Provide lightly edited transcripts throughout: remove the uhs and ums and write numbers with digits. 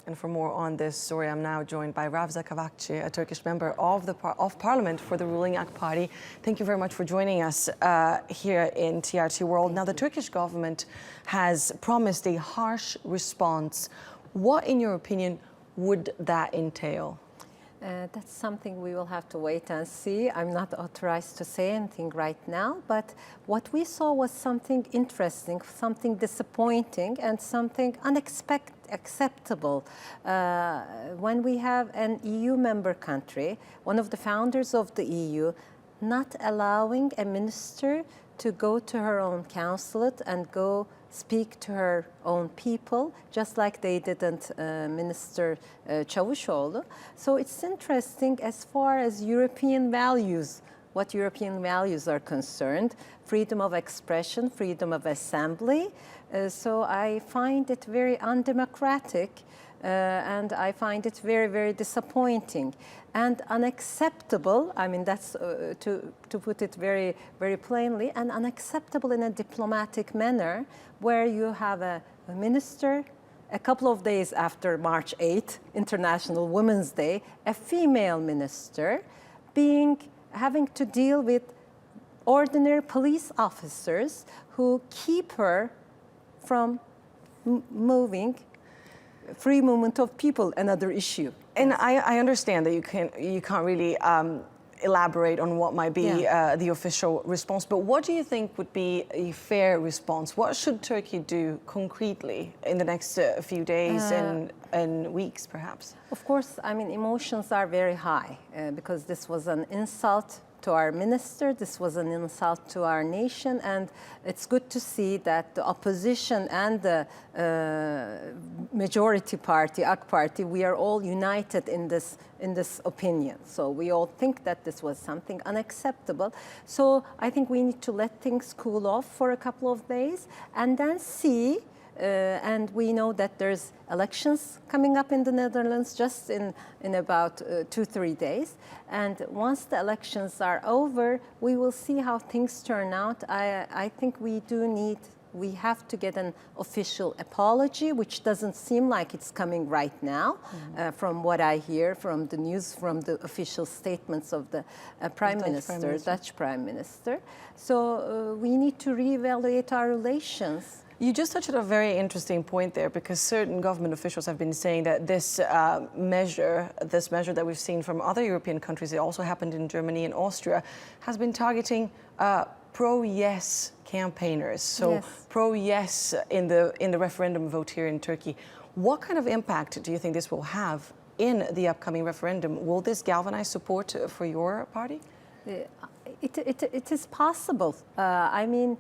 And for more on this story, I'm now joined by Ravza, kavakçı, a Turkish member of Parliament for the ruling AK Party. Thank you very much for joining us here in TRT World. Now, the Turkish government has promised a harsh response. What, in your opinion, would that entail? That's something we will have to wait and see. I'm not authorized to say anything right now, but what we saw was something interesting, something disappointing, and something unacceptable. When we have an EU member country, one of the founders of the EU, not allowing a minister to go to her own consulate and go speak to her own people, just like they didn't Minister Çavuşoğlu. So it's interesting as far as European values, what European values are concerned, freedom of expression, freedom of assembly. So I find it very undemocratic and I find it very, very disappointing and unacceptable. I mean, that's to put it very, very plainly, and unacceptable in a diplomatic manner, where you have a minister, a couple of days after March 8th, International Women's Day, a female minister having to deal with ordinary police officers who keep her from moving. Free movement of people, another issue. And I understand that you can't really elaborate on what might be the official response, but what do you think would be a fair response? What should Turkey do concretely in the next few days and weeks, perhaps? Of course, I mean, emotions are very high because this was an insult to our minister, this was an insult to our nation, and it's good to see that the opposition and the majority party, AK Party, we are all united in this opinion. So we all think that this was something unacceptable. So I think we need to let things cool off for a couple of days and then see. And we know that there's elections coming up in the Netherlands just in about 2-3 days. And once the elections are over, we will see how things turn out. I think we have to get an official apology, which doesn't seem like it's coming right now, from what I hear from the news, from the official statements of the Dutch Prime Minister. So we need to reevaluate our relations. You just touched on a very interesting point there, because certain government officials have been saying that this measure that we've seen from other European countries, it also happened in Germany and Austria, has been targeting pro-yes campaigners. So pro-yes in the referendum vote here in Turkey. What kind of impact do you think this will have in the upcoming referendum? Will this galvanize support for your party? It is possible. I mean,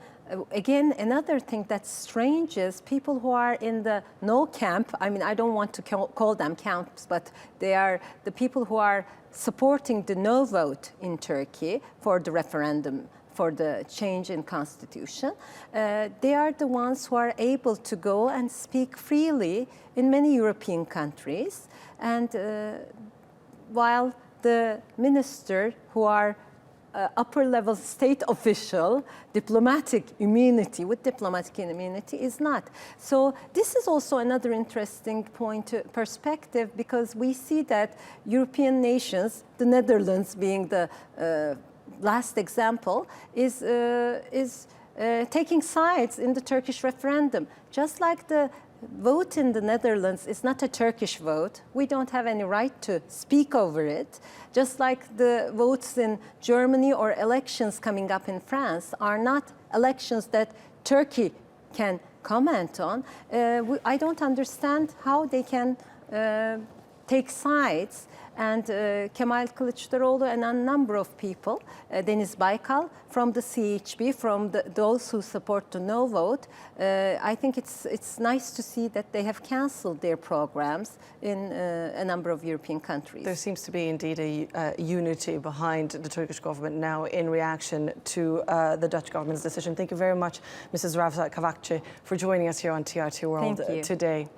again, another thing that's strange is people who are in the no camp. I mean, I don't want to call them camps, but they are the people who are supporting the no vote in Turkey for the referendum, for the change in constitution. They are the ones who are able to go and speak freely in many European countries. And while the minister who are upper-level state official, diplomatic immunity is not. So this is also another interesting perspective, because we see that European nations, the Netherlands being the last example, is taking sides in the Turkish referendum. Just like the vote in the Netherlands is not a Turkish vote. We don't have any right to speak over it. Just like the votes in Germany or elections coming up in France are not elections that Turkey can comment on. I don't understand how they can take sides. And Kemal Kılıçdaroğlu and a number of people, Deniz Baykal, from the CHP, from those who support the no vote, I think it's nice to see that they have canceled their programs in a number of European countries. There seems to be indeed a unity behind the Turkish government now in reaction to the Dutch government's decision. Thank you very much, Mrs. Ravza, kavakçı, for joining us here on TRT World today.